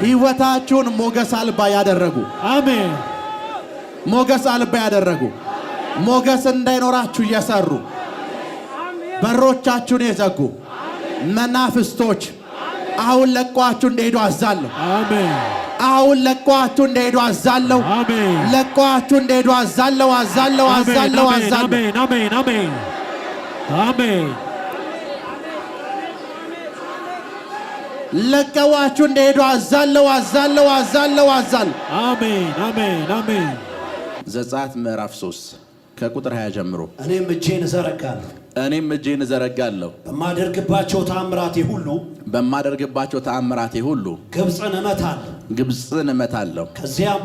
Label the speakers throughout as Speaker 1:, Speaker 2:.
Speaker 1: ሕይወታችሁን ሞገስ አልባ ያደረጉ
Speaker 2: አሜን።
Speaker 1: ሞገስ አልባ ያደረጉ ሞገስ እንዳይኖራችሁ እየሰሩ በሮቻችሁን የዘጉ መናፍስቶች አሁን ለቋችሁ እንደሄዱ አዛለሁ።
Speaker 2: አሜን።
Speaker 1: አሁን ለቋችሁ እንደሄዱ አዛለሁ።
Speaker 2: አሜን።
Speaker 1: ለቋችሁ እንደሄዱ አዛለሁ። አዛለሁ። አዛለሁ። አዛለሁ።
Speaker 2: አሜን። አሜን። አሜን። አሜን።
Speaker 1: ለቀዋችሁ እንደሄዱ አዛለሁ። አዛለሁ። አዛለሁ። አዛለሁ።
Speaker 2: አሜን። አሜን። አሜን።
Speaker 1: ዘጸአት ምዕራፍ 3 ከቁጥር 20 ጀምሮ
Speaker 3: እኔም እጄን እዘረጋለሁ
Speaker 1: በማደርግባቸው ተአምራቴ ሁሉ ግብጽን እመታለሁ።
Speaker 3: ከዚያም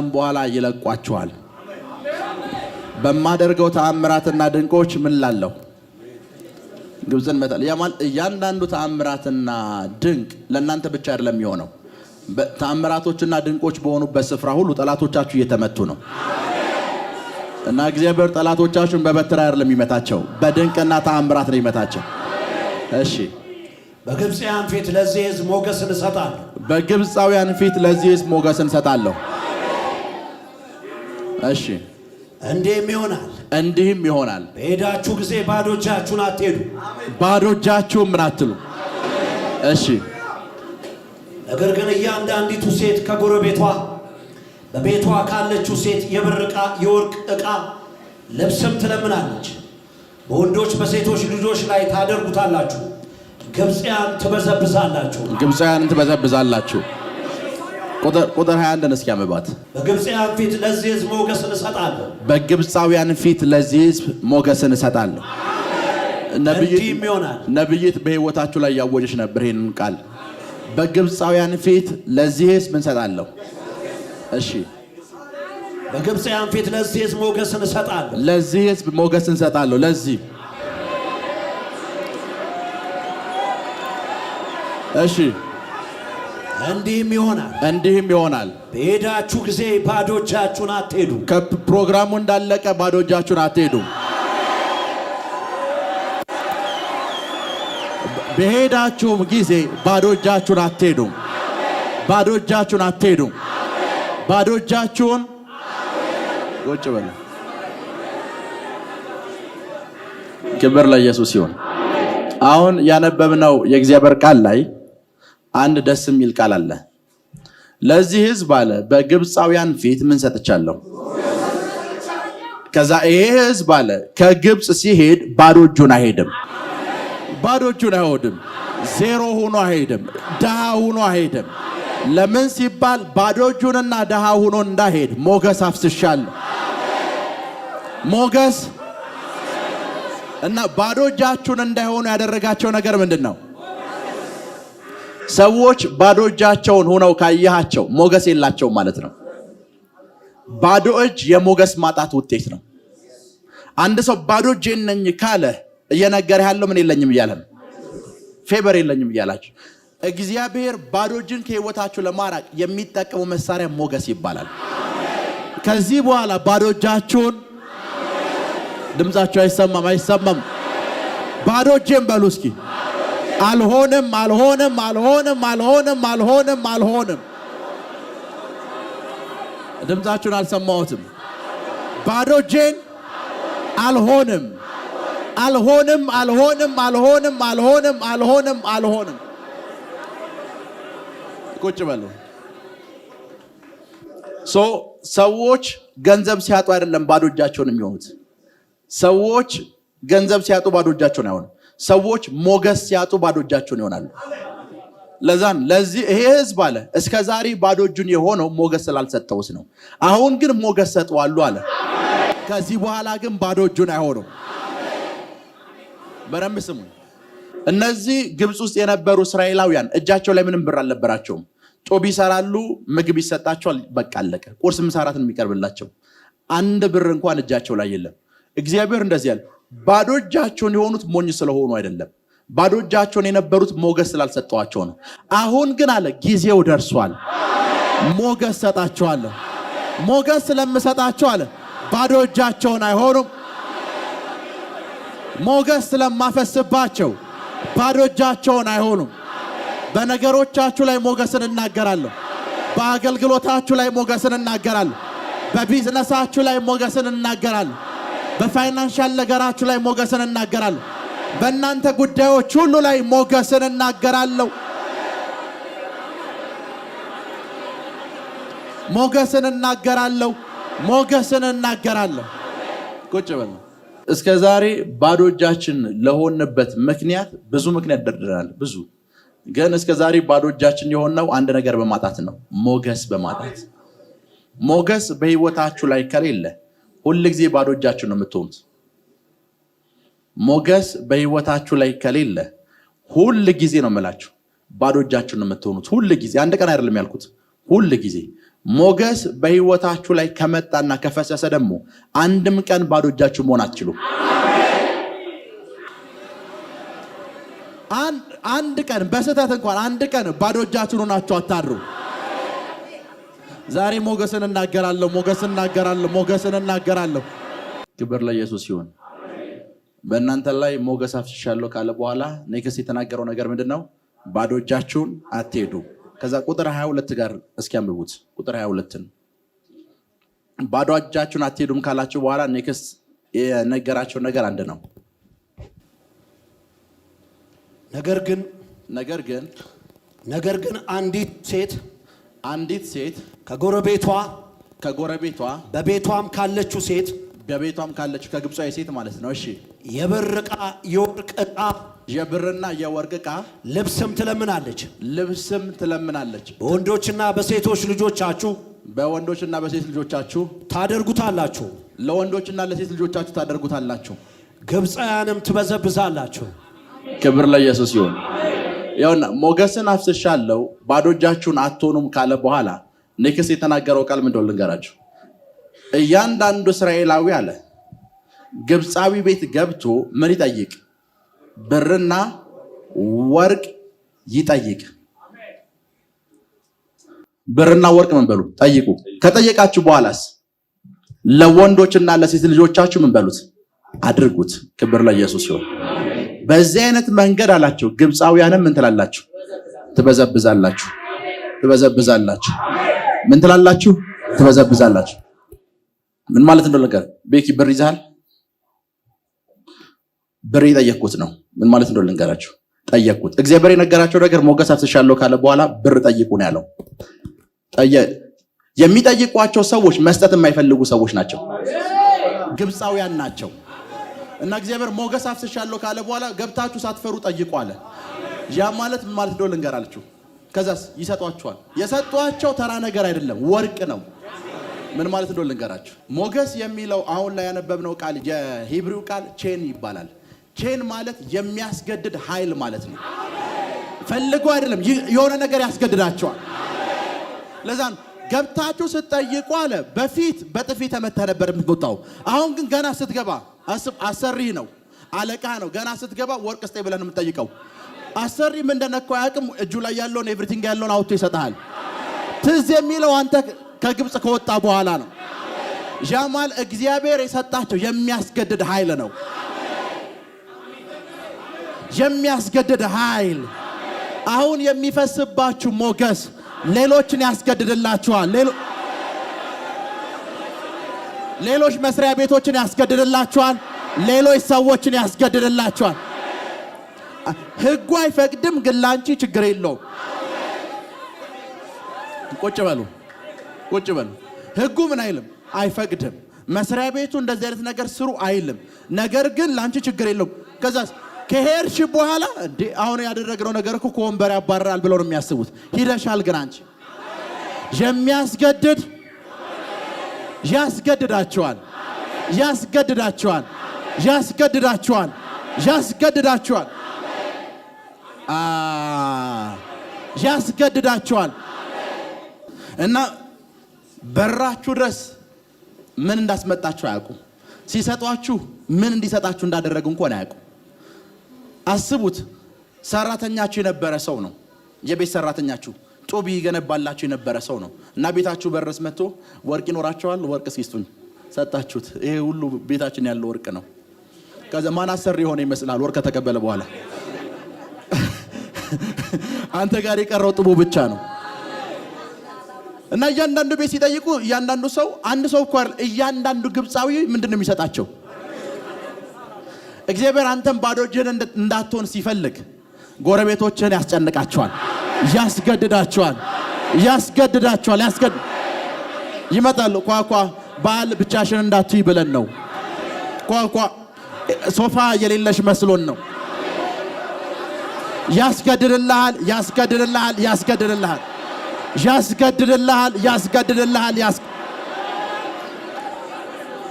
Speaker 1: በኋላ ይለቋቸዋል። በማደርገው ተአምራትና ድንቆች ምን ላለሁ ግብጽን እመታለሁ። እያንዳንዱ ተአምራትና ድንቅ ለእናንተ ብቻ አይደለም የሚሆነው። ተአምራቶችና ድንቆች በሆኑበት ስፍራ ሁሉ ጠላቶቻችሁ እየተመቱ ነው። እና እግዚአብሔር ጠላቶቻችሁን በበትር አይደለም የሚመታቸው፣ በድንቅና ተአምራት ነው የሚመታቸው። እሺ።
Speaker 3: በግብፃውያን ፊት ለዚህ ሕዝብ ሞገስን እሰጣለሁ።
Speaker 1: በግብፃውያን ፊት ለዚህ ሕዝብ ሞገስን እሰጣለሁ። እሺ። እንዲህም ይሆናል
Speaker 3: በሄዳችሁ ጊዜ ባዶ እጃችሁን አትሄዱ።
Speaker 1: ባዶ እጃችሁን ምን አትሉ። እሺ።
Speaker 3: ነገር ግን እያንዳንዲቱ ሴት ከጎረቤቷ በቤቷ ካለችው ሴት የብር ዕቃ የወርቅ ዕቃ ልብስም ትለምናለች። በወንዶች በሴቶች ልጆች ላይ ታደርጉታላችሁ። ግብፃውያን ትበዘብዛላችሁ። ቁጥር 21 እስኪ አመባት። በግብፃውያን ፊት ለዚህ ሕዝብ ሞገስን እሰጣለሁ።
Speaker 1: በግብፃውያን ፊት ለዚህ ሕዝብ ሞገስን እሰጣለሁ። ነብይት በሕይወታችሁ ላይ ያወጀች ነበር ይሄንን ቃል። በግብፃውያን ፊት ለዚህ ሕዝብ እንሰጣለሁ። እሺ።
Speaker 3: በግብፃውያን ፊት ለዚህ ሕዝብ ሞገስን እሰጣለሁ።
Speaker 1: ለዚህ ሕዝብ ሞገስን እሰጣለሁ። ለዚህ እሺ። እንዲህም ይሆናል
Speaker 3: በሄዳችሁ ጊዜ ባዶ እጃችሁን አትሄዱ።
Speaker 1: ከፕሮግራሙ እንዳለቀ ባዶ እጃችሁን አትሄዱ። በሄዳችሁም ጊዜ ባዶ እጃችሁን አትሄዱ። ባዶ እጃችሁን አትሄዱ። ባዶ እጃችሁን ቁጭ በሉ። ክብር ለኢየሱስ ይሁን። አሁን ያነበብነው የእግዚአብሔር ቃል ላይ አንድ ደስ የሚል ቃል አለ። ለዚህ ሕዝብ አለ በግብፃውያን ፊት ምን ሰጥቻለሁ። ከዛ ይሄ ሕዝብ አለ ከግብፅ ሲሄድ ባዶ እጁን አይሄድም። ባዶ እጁን አይወድም። ዜሮ ሆኖ አይሄድም። ደሃ ሆኖ አይሄድም። ለምን ሲባል ባዶ እጁንና ደሃ ሆኖ እንዳይሄድ ሞገስ አፍስሻለሁ። ሞገስ እና ባዶ እጃችሁን እንዳይሆኑ ያደረጋቸው ነገር ምንድነው? ሰዎች ባዶ እጃቸውን ሆነው ካያቸው ሞገስ የላቸው ማለት ነው። ባዶ እጅ የሞገስ ማጣት ውጤት ነው። አንድ ሰው ባዶ እጄን ነኝ ካለ እየነገረ ያለው ምን የለኝም እያለ ነው። ፌቨር የለኝም እያላችሁ እግዚአብሔር ባዶ እጅን ከህይወታችሁ ለማራቅ የሚጠቀሙ መሳሪያ ሞገስ ይባላል። ከዚህ በኋላ ባዶ እጃችሁን ድምጻችሁ አይሰማም። ባዶ እጄን በሉ እስኪ። አልሆንም። ድምጻችሁን አልሰማሁትም። ባዶ እጄን አልሆንም። ቁጭ በሉ። ሰዎች ገንዘብ ሲያጡ አይደለም ባዶ እጃቸውን የሚሆኑት። ሰዎች ገንዘብ ሲያጡ ባዶ እጃቸውን አይሆኑም። ሰዎች ሞገስ ሲያጡ ባዶ እጃቸውን ይሆናሉ። ለዚህ ይሄ ሕዝብ አለ እስከ ዛሬ ባዶ እጁን የሆነው ሞገስ ስላልሰጠውስ ነው። አሁን ግን ሞገስ ሰጠዋለሁ አለ። ከዚህ በኋላ ግን ባዶ እጁን አይሆኑም። በረም ስሙ። እነዚህ ግብጽ ውስጥ የነበሩ እስራኤላውያን እጃቸው ላይ ምንም ብር አልነበራቸውም። ጮብ ይሰራሉ፣ ምግብ ይሰጣቸዋል፣ በቃ አለቀ። ቁርስ ምሳራትን የሚቀርብላቸው አንድ ብር እንኳን እጃቸው ላይ የለም። እግዚአብሔር እንደዚህ ያለ ባዶ እጃቸውን የሆኑት ሞኝ ስለሆኑ አይደለም። ባዶ እጃቸውን የነበሩት ሞገስ ስላልሰጠዋቸው ነው። አሁን ግን አለ ጊዜው ደርሷል። ሞገስ ሰጣቸዋለሁ። ሞገስ ስለምሰጣቸው አለ ባዶ እጃቸውን አይሆኑም። ሞገስ ስለማፈስባቸው ባዶ እጃቸውን አይሆኑም። በነገሮቻችሁ ላይ ሞገስን እናገራለሁ። በአገልግሎታችሁ ላይ ሞገስን እናገራለሁ። በቢዝነሳችሁ ላይ ሞገስን እናገራለሁ። በፋይናንሻል ነገራችሁ ላይ ሞገስን እናገራለሁ። በእናንተ ጉዳዮች ሁሉ ላይ ሞገስን እናገራለሁ። ሞገስን እናገራለሁ። ሞገስን እናገራለሁ። ቁጭ በል። እስከ ዛሬ ባዶ እጃችን ለሆንበት ምክንያት ብዙ ምክንያት ደርድረናል። ብዙ ግን እስከ ዛሬ ባዶ እጃችን የሆነው አንድ ነገር በማጣት ነው። ሞገስ በማጣት። ሞገስ በህይወታችሁ ላይ ከሌለ ሁሉ ጊዜ ባዶ እጃችሁ ነው የምትሆኑት። ሞገስ በህይወታችሁ ላይ ከሌለ ሁሉ ጊዜ ነው የምላችሁ ባዶ እጃችሁ ነው የምትሆኑት። ሁሉ ጊዜ፣ አንድ ቀን አይደለም ያልኩት፣ ሁሉ ጊዜ። ሞገስ በህይወታችሁ ላይ ከመጣና ከፈሰሰ ደግሞ አንድም ቀን ባዶ እጃችሁ መሆን አትችሉም። አንድ ቀን በስህተት እንኳን አንድ ቀን ባዶ እጃችሁን ሆናችሁ አታድሩ። ዛሬ ሞገስን እናገራለሁ። ሞገስን እናገራለሁ። ሞገስን እናገራለሁ። ክብር ለኢየሱስ ይሁን። በእናንተ ላይ ሞገስ አፍስሻለሁ ካለ በኋላ ኔክስት የተናገረው ነገር ምንድነው? ባዶ እጃችሁን አትሄዱ። ከዛ ቁጥር 22 ጋር እስኪ አንብቡት። ቁጥር 22ን ባዶ እጃችሁን አትሄዱም ካላችሁ በኋላ ኔክስት የነገራቸው ነገር አንድ ነው።
Speaker 3: ነገር ግን አንዲት ሴት
Speaker 1: ከጎረቤቷ
Speaker 3: በቤቷም ካለችው ሴት
Speaker 1: ከግብፃዊ ሴት ማለት ነው። እሺ
Speaker 3: የብር ዕቃ የወርቅ ዕቃ
Speaker 1: የብርና የወርቅ ዕቃ
Speaker 3: ልብስም ትለምናለች። በወንዶችና በሴት ልጆቻችሁ ታደርጉታላችሁ።
Speaker 1: ለወንዶችና ለሴት ልጆቻችሁ ታደርጉታላችሁ።
Speaker 3: ግብፃውያንም ትበዘብዛላችሁ።
Speaker 1: ክብር ለኢየሱስ ይሁን። ያውና ሞገስን አፍስሻለሁ ባዶ እጃችሁን አትሆኑም ካለ በኋላ ኔክስት የተናገረው ቃል ምን እንደሆነ ልንገራችሁ። እያንዳንዱ እስራኤላዊ አለ ግብፃዊ ቤት ገብቶ ምን ይጠይቅ? ብርና ወርቅ ይጠይቅ። ብርና ወርቅ ምን በሉ? ጠይቁ። ከጠየቃችሁ በኋላስ ለወንዶችና ለሴት ልጆቻችሁ ምን በሉት? አድርጉት። ክብር ለኢየሱስ ይሁን። በዚህ አይነት መንገድ አላችሁ ግብፃውያንም ምን ትላላችሁ? ትበዘብዛላችሁ። ምን ትላላችሁ? ትበዘብዛላችሁ። ምን ማለት እንደሆነ ነገር ቤኪ ብር ይዛል? ብር የጠየቅኩት ነው። ምን ማለት እንደሆነ ልንገራችሁ። ጠየቅኩት። እግዚአብሔር የነገራቸው ነገር ሞገስ አፍስሻለሁ ካለ በኋላ ብር ጠይቁ ነው ያለው። የሚጠይቋቸው ሰዎች መስጠት የማይፈልጉ ሰዎች ናቸው። ግብፃውያን ናቸው። እና እግዚአብሔር ሞገስ አፍስሻለሁ ካለ በኋላ ገብታችሁ ሳትፈሩ ጠይቁ አለ። ያ ማለት ምን ማለት እንደሆነ ልንገራችሁ። ከዛስ ይሰጧቸዋል። የሰጧቸው ተራ ነገር አይደለም፣ ወርቅ ነው። ምን ማለት እንደሆነ ልንገራችሁ። ሞገስ የሚለው አሁን ላይ ያነበብነው ቃል የሂብሪው ቃል ቼን ይባላል። ቼን ማለት የሚያስገድድ ኃይል ማለት ነው። ፈልጎ አይደለም፣ የሆነ ነገር ያስገድዳቸዋል። ለዛ ነው ገብታችሁ ስትጠይቁ አለ። በፊት በጥፊ ተመታ ነበር የምትወጣው። አሁን ግን ገና ስትገባ አሰሪህ ነው፣ አለቃ ነው። ገና ስትገባ ወርቅ ስጠኝ ብለን የምትጠይቀው አሰሪ ምን እንደነካው አያውቅም። እጁ ላይ ያለውን ኤቭሪቲንግ ያለውን አውጥቶ ይሰጣል። ትዝ የሚለው አንተ ከግብፅ ከወጣ በኋላ ነው። ጃማል እግዚአብሔር የሰጣቸው የሚያስገድድ ኃይል ነው። የሚያስገድድ ኃይል። አሁን የሚፈስባችሁ ሞገስ ሌሎችን ያስገድድላችኋል። ሌሎች መስሪያ ቤቶችን ያስገድድላችኋል። ሌሎች ሰዎችን ያስገድድላችኋል። ህጉ አይፈቅድም፣ ግን ላንቺ ችግር የለውም። ቁጭ በሉ። ህጉ ምን አይልም? አይፈቅድም። መስሪያ ቤቱ እንደዚህ አይነት ነገር ስሩ አይልም። ነገር ግን ላንቺ ችግር የለውም። ከዛስ ከሄድሽ በኋላ እንዴ አሁን ያደረግነው ነገር እኮ ከወንበር ያባረራል ብለው ነው የሚያስቡት። ሂደሻል። ግን አንቺ የሚያስገድድ ያስገድዳቸዋል። እና በራችሁ ድረስ ምን እንዳስመጣችሁ አያውቁም። ሲሰጧችሁ ምን እንዲሰጣችሁ እንዳደረጉ እንኳን አያውቁም። አስቡት። ሰራተኛችሁ የነበረ ሰው ነው። የቤት ሰራተኛችሁ ጡብ ይገነባላችሁ የነበረ ሰው ነው እና ቤታችሁ በረስ መጥቶ ወርቅ ይኖራቸዋል። ወርቅ ሲስጡኝ ሰጣችሁት። ይሄ ሁሉ ቤታችን ያለው ወርቅ ነው። ከዛ ማን አሰሪ ሆነ ይመስላል? ወርቅ ከተቀበለ በኋላ አንተ ጋር የቀረው ጥቡ ብቻ ነው። እና እያንዳንዱ ቤት ሲጠይቁ እያንዳንዱ ሰው አንድ ሰው እኮ እያንዳንዱ ግብፃዊ ምንድነው የሚሰጣቸው? እግዚአብሔር አንተን ባዶ እጅህን እንዳትሆን ሲፈልግ ጎረቤቶችህን ያስጨንቃቸዋል፣ ያስገድዳቸዋል። ይመጣሉ። ኳኳ ባል ብቻሽን እንዳትይ ብለን ነው። ኳኳ ሶፋ የሌለሽ መስሎን ነው። ያስገድድልሃል።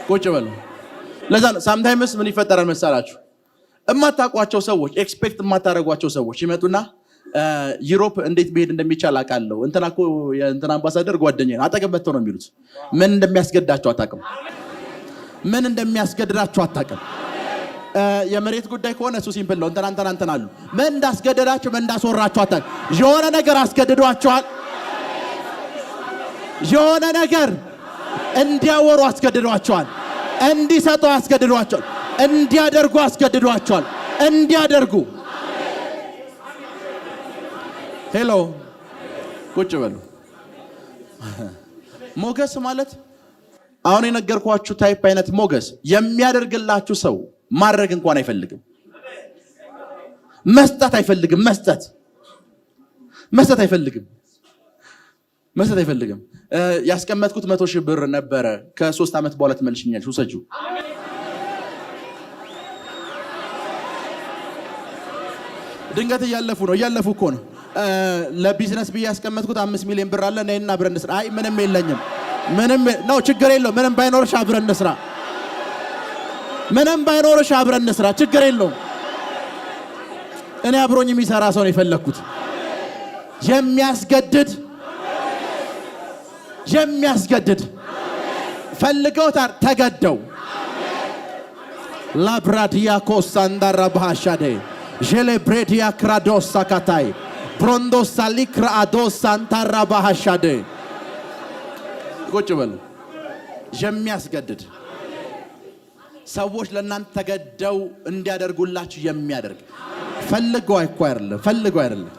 Speaker 1: ቁጭ በሉ። ለዛ ሳምታይምስ ምን ይፈጠራል መሰላችሁ? እማታውቋቸው ሰዎች ኤክስፔክት የማታደርጓቸው ሰዎች ይመጡና ዩሮፕ እንዴት መሄድ እንደሚቻል አውቃለሁ፣ እንትና እኮ የእንትና አምባሳደር ጓደኛዬ አጠገብ መጥተው ነው የሚሉት። ምን እንደሚያስገድዳቸው አታውቅም። የመሬት ጉዳይ ከሆነ እሱ ሲምፕል ነው። እንትና አሉ። ምን እንዳስገደዳቸው ምን እንዳስወራቸው አታውቅም። የሆነ ነገር አስገድዷቸዋል። የሆነ ነገር እንዲያወሩ አስገድዷቸዋል። እንዲሰጡ አስገድዷቸዋል። እንዲያደርጉ አስገድዷቸዋል። ሄሎ ቁጭ በሉ። ሞገስ ማለት አሁን የነገርኳችሁ ታይፕ አይነት ሞገስ የሚያደርግላችሁ ሰው ማድረግ እንኳን አይፈልግም። መስጠት አይፈልግም። ያስቀመጥኩት 100,000 ብር ነበረ። ከ3 ዓመት በኋላ ትመልሽኛለሽ፣ ውሰጂው። ድንገት እያለፉ እኮ ነው። ለቢዝነስ ብዬ ያስቀመጥኩት 5 ሚሊዮን ብር አለ፣ ነይና አብረን እንስራ። አይ ምንም የለኝም። ምንም ነው፣ ችግር የለውም። ምንም ባይኖርሽ አብረን እንስራ። ችግር የለውም። እኔ አብሮኝ የሚሰራ ሰው ነው የፈለኩት። የሚያስገድድ ፈልገውታል፣ ተገደው ላብራዲያ ኮሳንዳራ ባህሻዴ ጀሌብሬዲያ ክራዶሳ ካታይ ብሮንዶሳ ሊክራዶስ ሳንታራ ባህሻዴ። ቁጭ በሉ። የሚያስገድድ ሰዎች ለእናንተ ተገደው እንዲያደርጉላችሁ የሚያደርግ ፈልገው አይደለም።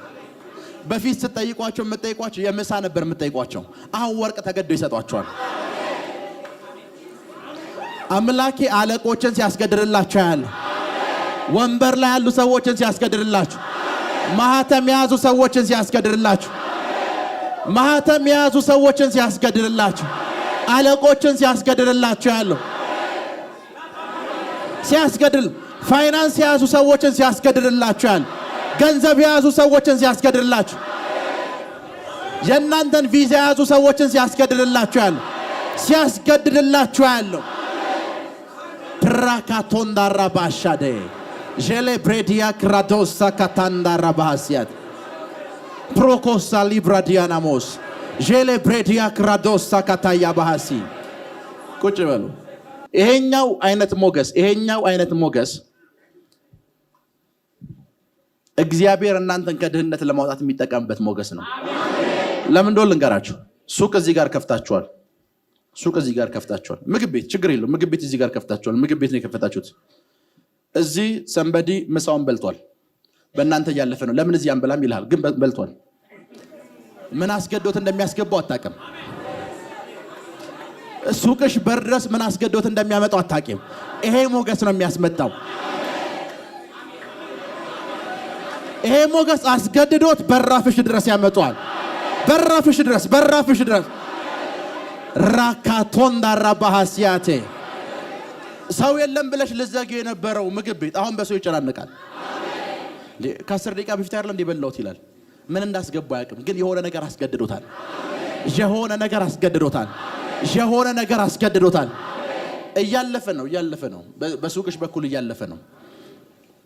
Speaker 1: በፊት ስትጠይቋቸው የምትጠይቋቸው የምሳ ነበር የምትጠይቋቸው። አሁን ወርቅ ተገደው ይሰጧቸዋል። አምላኬ አለቆችን ሲያስገድድላችሁ ያለ ወንበር ላይ ያሉ ሰዎችን ሲያስገድድላችሁ፣ ማህተም የያዙ ሰዎችን ሲያስገድድላችሁ፣ አለቆችን ሲያስገድድላችሁ ያለው ፋይናንስ የያዙ ሰዎችን ሲያስገድድላችሁ ያለው ገንዘብ የያዙ ሰዎችን ሲያስገድድላችሁ፣ የእናንተን ቪዛ የያዙ ሰዎችን ሲያስገድድላችሁ ያለው ትራካቶንዳራ ባሻዴ ጀሌ ብሬዲያ ክራዶሳ ካታንዳራ ባሃሲያት ፕሮኮሳ ሊብራዲያናሞስ ጀሌ ብሬዲያ ክራዶሳ ካታያ ባሃሲ። ቁጭ በሉ። ይሄኛው አይነት ሞገስ እግዚአብሔር እናንተን ከድህነት ለማውጣት የሚጠቀምበት ሞገስ ነው። ለምን እንደሆነ ልንገራችሁ። ሱቅ እዚህ ጋር ከፍታችኋል። ምግብ ቤት ችግር የለውም። ምግብ ቤት እዚህ ጋር ከፍታችኋል። ምግብ ቤት ነው የከፈታችሁት። እዚህ ሰንበዲ ምሳውን በልቷል። በእናንተ እያለፈ ነው። ለምን እዚህ አንበላም ይልሃል፣ ግን በልቷል። ምን አስገዶት እንደሚያስገባው አታውቅም። ሱቅሽ በር ድረስ ምን አስገዶት እንደሚያመጣው አታውቂም። ይሄ ሞገስ ነው የሚያስመጣው። ይሄ ሞገስ አስገድዶት በራፍሽ ድረስ ያመጣዋል። በራፍሽ ድረስ ራካቶንዳራ ባህሲያቴ ሰው የለም ብለሽ ልዘጊ የነበረው ምግብ ቤት አሁን በሰው ይጨናነቃል። ከ10 ደቂቃ በፊት አይደለም እንደበላውት ይላል። ምን እንዳስገባ አያውቅም፣ ግን የሆነ ነገር አስገድዶታል። እያለፈ ነው። በሱቅሽ በኩል እያለፈ ነው።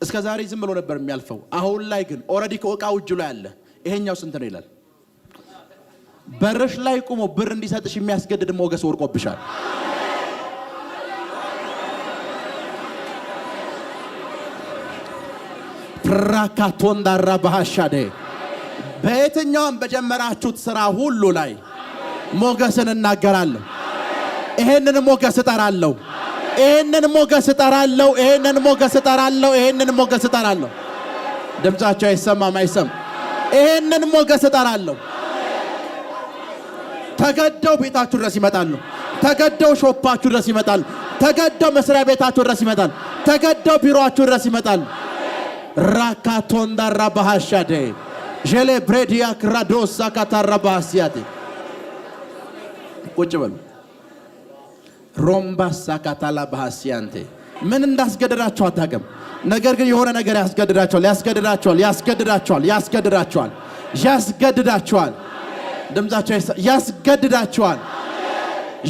Speaker 1: እስከ ዛሬ ዝም ብሎ ነበር የሚያልፈው። አሁን ላይ ግን ኦሬዲ ከእቃው እጁ ላይ አለ። ይሄኛው ስንት ነው ይላል። በርሽ ላይ ቆሞ ብር እንዲሰጥሽ የሚያስገድድ ሞገስ ወርቆብሻል። ፕራካቶንዳራ ባህሻዴ በየትኛውም በጀመራችሁት ስራ ሁሉ ላይ ሞገስን እናገራለሁ። ይሄንን ሞገስ እጠራለሁ። ድምጻቸው አይሰማም። ይሄንን ሞገስ እጠራለሁ። ተገደው ቤታችሁ ድረስ ይመጣሉ። ተገደው ሾፓችሁ ድረስ ይመጣሉ። ተገደው መስሪያ ቤታችሁ ድረስ ይመጣሉ። ተገደው ቢሮአችሁ ድረስ ይመጣሉ። ራካቶንዳ ራባሃሻዴ ጀሌ ብሬዲያ ክራዶሳ ካታራባሲያቴ ቁጭ በሉ። ሮምባሳ ካታላ ባሃሲያንቴ ምን እንዳስገደዳቸው አታውቅም። ነገር ግን የሆነ ነገር ያስገድዳቸዋል። ድምጻቸው ያስገድዳቸዋል።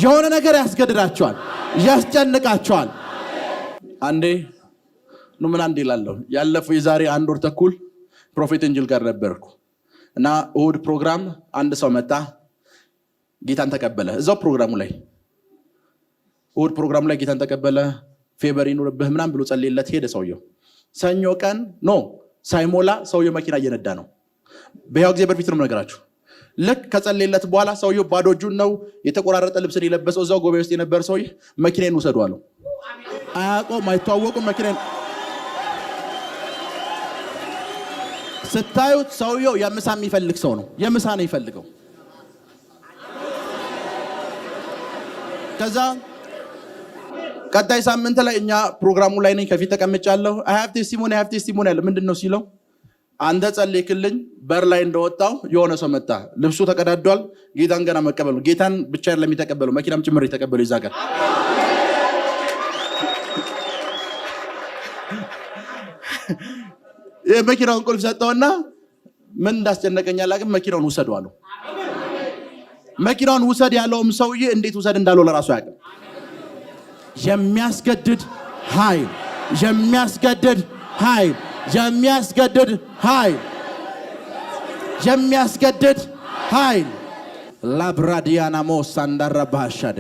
Speaker 1: የሆነ ነገር ያስገድዳቸዋል፣ ያስጨንቃቸዋል። አንዴ ምን አንዴ ይላለሁ ያለፈው የዛሬ 1 ወር ተኩል ፕሮፌት እንጅል ጋር ነበርኩ እና እሁድ ፕሮግራም አንድ ሰው መጣ፣ ጌታን ተቀበለ። እዛው ፕሮግራሙ ላይ እሁድ ፕሮግራሙ ላይ ጌታን ተቀበለ። ፌቨር ይኑርብህ ምናምን ብሎ ጸልይለት ሄደ ሰውየው። ሰኞ ቀን ሳይሞላ ሰውየው መኪና እየነዳ ነው። በያው ጊዜ በፊት ነው ነገራችሁ። ልክ ከጸልይለት በኋላ ሰውየው ባዶ እጁን ነው፣ የተቆራረጠ ልብስን የለበሰው። እዛው ጎበይ ውስጥ የነበረ ሰውዬ መኪናን ውሰዱ አለው። አያውቀውም፣ አይተዋወቁም። መኪናን ስታዩት ሰውየው የምሳ የሚፈልግ ሰው ነው። የምሳ ነው ይፈልገው። ከዛ ቀጣይ ሳምንት ላይ እኛ ፕሮግራሙ ላይ ነኝ፣ ከፊት ተቀምጫለሁ። I have testimony ያለ ምንድነው ሲለው አንተ ጸልይክልኝ በር ላይ እንደወጣው የሆነ ሰው መጣ። ልብሱ ተቀዳዷል። ጌታን ገና መቀበሉ ጌታን ብቻ አይደለም የሚተቀበለው መኪናም ጭምር የተቀበለው ይዛጋል። የመኪናውን ቁልፍ ሰጠውና ምን እንዳስጨነቀኝ አላውቅም፣ መኪናውን ውሰዱ አለው። መኪናውን ውሰድ ያለውም ሰውዬ እንዴት ውሰድ እንዳለው ለራሱ ያውቃል። የሚያስገድድ ኃይል ላብራዲያና ሞሳ እንዳረባሻደ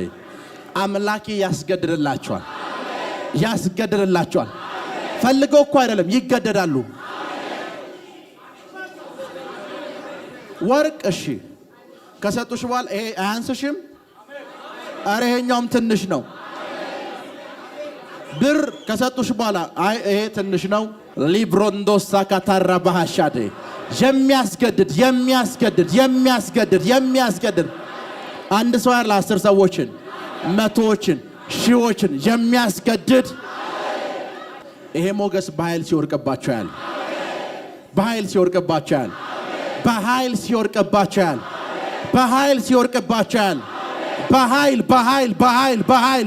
Speaker 1: አምላኬ ያስገድድላቸዋል። ፈልገው እኮ አይደለም ይገደዳሉ። ወርቅ እሺ ከሰጡሽ በኋላ ይሄ አያንስሽም፣ ኧረ ይሄኛውም ትንሽ ነው። ብር ከሰጡሽ በኋላ አይ ይሄ ትንሽ ነው። ሊብሮንዶሳ ካታራ ባሃሻደ የሚያስገድድ አንድ ሰው ያለ 10 ሰዎችን 100ዎችን ሺዎችን የሚያስገድድ ይሄ ሞገስ በኃይል ሲወርቅባቸው ያለ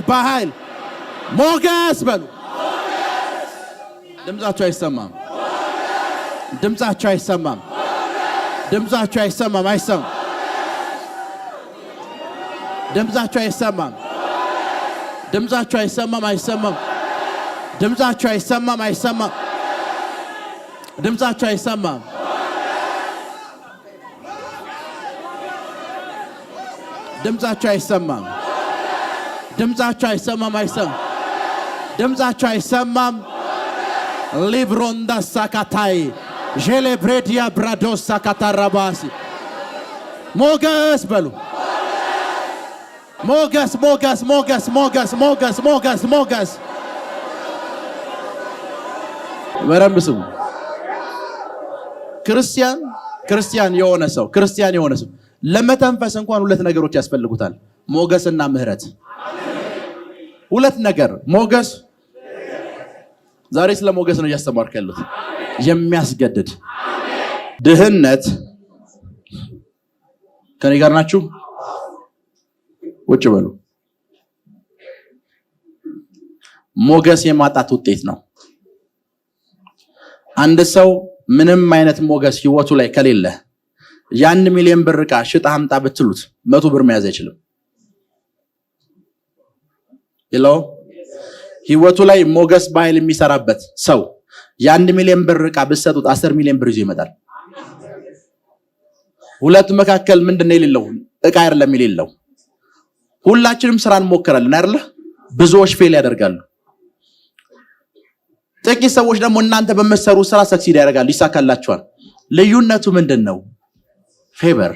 Speaker 1: በኃይል ሞገስ በሉ። ድምጻቸው አይሰማም። ድምጻቸው አይሰማም። ሊብሮንዳ ሳካታይ ጀሌ ብሬዲያ ብራዶሳ ካታራባሲ ሞገስ በሉ። ሞገስ በረም ስሙ። ክርስቲያን የሆነ ሰው ለመተንፈስ እንኳን 2 ነገሮች ያስፈልጉታል፣ ሞገስና ምህረት። 2 ነገር ሞገስ። ዛሬ ስለ ሞገስ ነው እያስተማርኩ ያለሁት። የሚያስገድድ ድህነት ከኔ ጋር ናችሁ? ውጭ በሉ። ሞገስ የማጣት ውጤት ነው። አንድ ሰው ምንም አይነት ሞገስ ህይወቱ ላይ ከሌለ የ1 ሚሊዮን ብር ዕቃ ሽጣ አምጣ ብትሉት 100 ብር መያዝ አይችልም። ህይወቱ ላይ ሞገስ በኃይል የሚሰራበት ሰው የ1 ሚሊዮን ብር ዕቃ ብትሰጡት 10 ሚሊዮን ብር ይዞ ይመጣል። ሁለቱ መካከል ምንድነው የሌለው? ዕቃ አይደለም የሌለው። ሁላችንም ስራ እንሞክራለን አይደል? ብዙዎች ፌል ያደርጋሉ። ጥቂት ሰዎች ደግሞ እናንተ በመሰሩ ስራ ሰክሲድ ያደርጋሉ፣ ይሳካላቸዋል። ልዩነቱ ምንድነው? ፌቨር።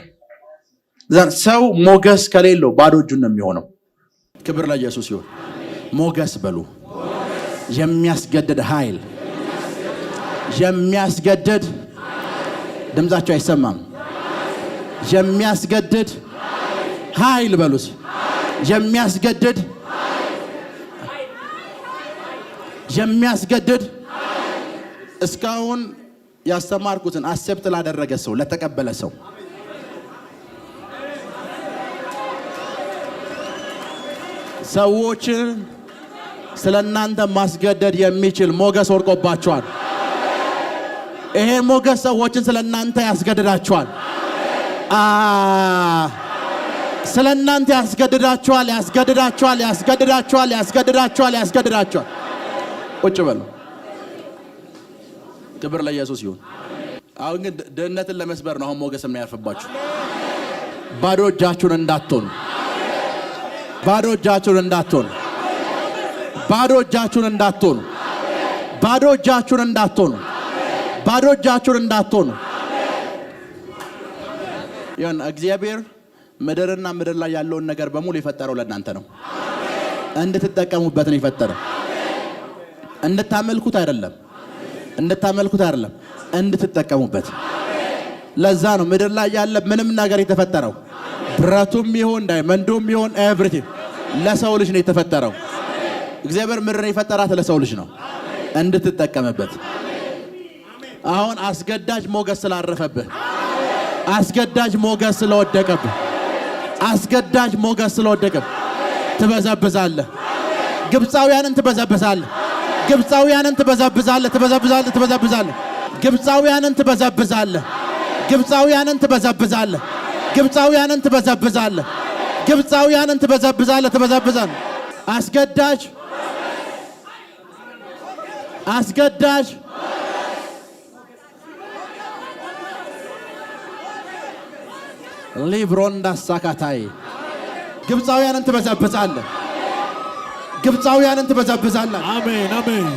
Speaker 1: ሰው ሞገስ ከሌለው ባዶ እጁን ነው የሚሆነው። ክብር ለኢየሱስ ይሁን። ሞገስ በሉ። የሚያስገድድ ኃይል ድምጻቸው አይሰማም። የሚያስገድድ ኃይል በሉስ። የሚያስገድድ እስካሁን ያስተማርኩትን አክሴፕት ላደረገ ሰው ለተቀበለ ሰው ሰዎችን ስለናንተ ማስገደድ የሚችል ሞገስ ወርቆባቸዋል። ይሄ ሞገስ ሰዎችን ስለናንተ ያስገድዳቸዋል። ስለናንተ ያስገድዳቸዋል። ቁጭ በሉ። ክብር ለኢየሱስ ይሁን። አሁን ግን ድህነትን ለመስበር ነው አሁን ሞገስ የሚያርፍባችሁ። ባዶ እጃችሁን እንዳትሆኑ። ያን እግዚአብሔር ምድርና ምድር ላይ ያለውን ነገር በሙሉ የፈጠረው ለእናንተ ነው። እንድትጠቀሙበት ነው የፈጠረው። እንድታመልኩት አይደለም፣ እንድትጠቀሙበት። ለዛ ነው ምድር ላይ ያለ ምንም ነገር የተፈጠረው፣ ብረቱም ይሁን ዳይመንዱም ይሁን ኤቭሪቲንግ ለሰው ልጅ ነው የተፈጠረው። እግዚአብሔር ምድርን የፈጠራት ለሰው ልጅ ነው፣ እንድትጠቀምበት። አሁን አስገዳጅ ሞገስ ስላረፈብህ፣ አስገዳጅ ሞገስ ስለወደቀብህ ትበዘብዛለህ። ግብፃውያንን ትበዘብዛለህ። ግብፃውያንን ትበዘብዛለህ። አስገዳጅ ሊብሮንዳ ሳካታይ ግብፃውያንን ትበዘብዛለህ።
Speaker 2: አሜን አሜን።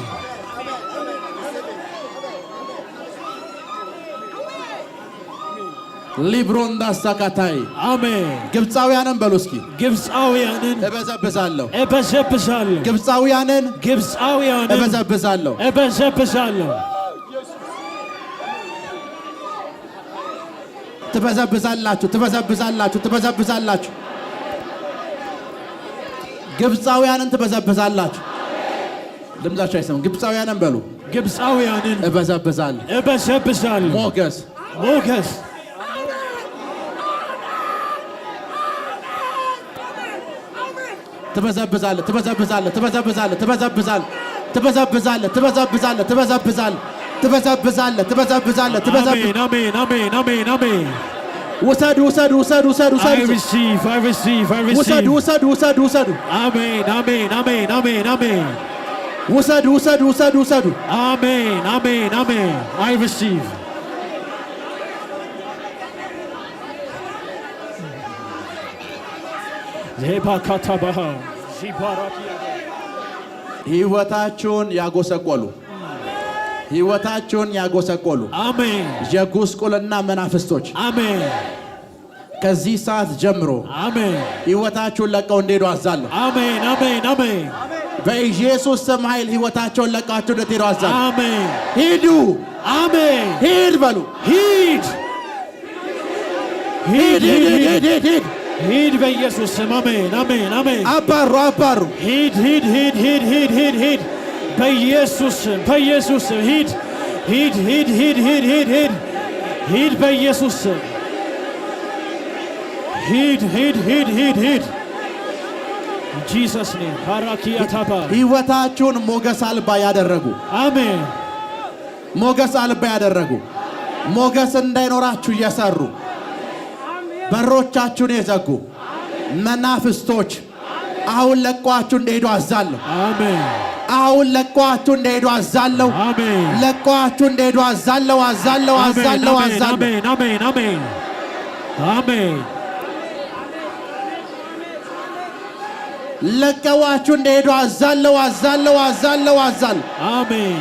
Speaker 1: ሊብሮንዳ ሳካታይ
Speaker 2: አሜን።
Speaker 1: ግብፃውያንን በሉ እስኪ።
Speaker 2: ግብፃውያንን
Speaker 1: እበዘብዛለሁ።
Speaker 2: ግብፃውያንን
Speaker 1: እበዘብዛለሁ። ትበዘብዛላችሁ። ግብፃውያንን ትበዘብዛላችሁ። ድምጻችሁ አይሰማም። ግብፃውያንን በሉ።
Speaker 2: ግብፃውያንን
Speaker 1: እበዘብዛለሁ። ሞገስ ትበዘብዛለህ። ውሰዱ።
Speaker 2: I receive.
Speaker 1: ውሰዱ።
Speaker 2: Amen.
Speaker 1: ውሰዱ።
Speaker 2: Amen. I receive.
Speaker 1: ሕይወታችሁን ያጎሰቆሉ
Speaker 2: አሜን
Speaker 1: የጉስቁልና መናፍስቶች
Speaker 2: አሜን
Speaker 1: ከዚህ ሰዓት ጀምሮ
Speaker 2: አሜን
Speaker 1: ሕይወታችሁን ለቀው እንዲሄዱ አዛለሁ።
Speaker 2: አሜን
Speaker 1: በኢየሱስ ስም ኃይል ሕይወታችሁን ለቃችሁ እንድትሄዱ አዛለሁ።
Speaker 2: አሜን
Speaker 1: ሂዱ።
Speaker 2: አሜን
Speaker 1: ሂድ በሉ።
Speaker 2: ሂድ በኢየሱስ ስም አሜን
Speaker 1: አባሩ
Speaker 2: ሂድ በኢየሱስ ስም ሂድ በኢየሱስ ስም ሂድ Jesus name parakiataba
Speaker 1: ሕይወታችሁን ሞገስ አልባ ያደረጉ
Speaker 2: አሜን
Speaker 1: ሞገስ እንዳይኖራችሁ እየሰሩ በሮቻችሁን የዘጉ መናፍስቶች አሁን ለቋችሁ እንደሄዱ አዛለሁ።
Speaker 2: አሜን
Speaker 1: አሁን ለቋችሁ እንደሄዱ አዛለሁ።
Speaker 2: አሜን
Speaker 1: ለቋችሁ እንደሄዱ አዛለሁ።
Speaker 2: አሜን
Speaker 1: ለቀዋችሁ እንደሄዱ አዛለሁ።
Speaker 2: አሜን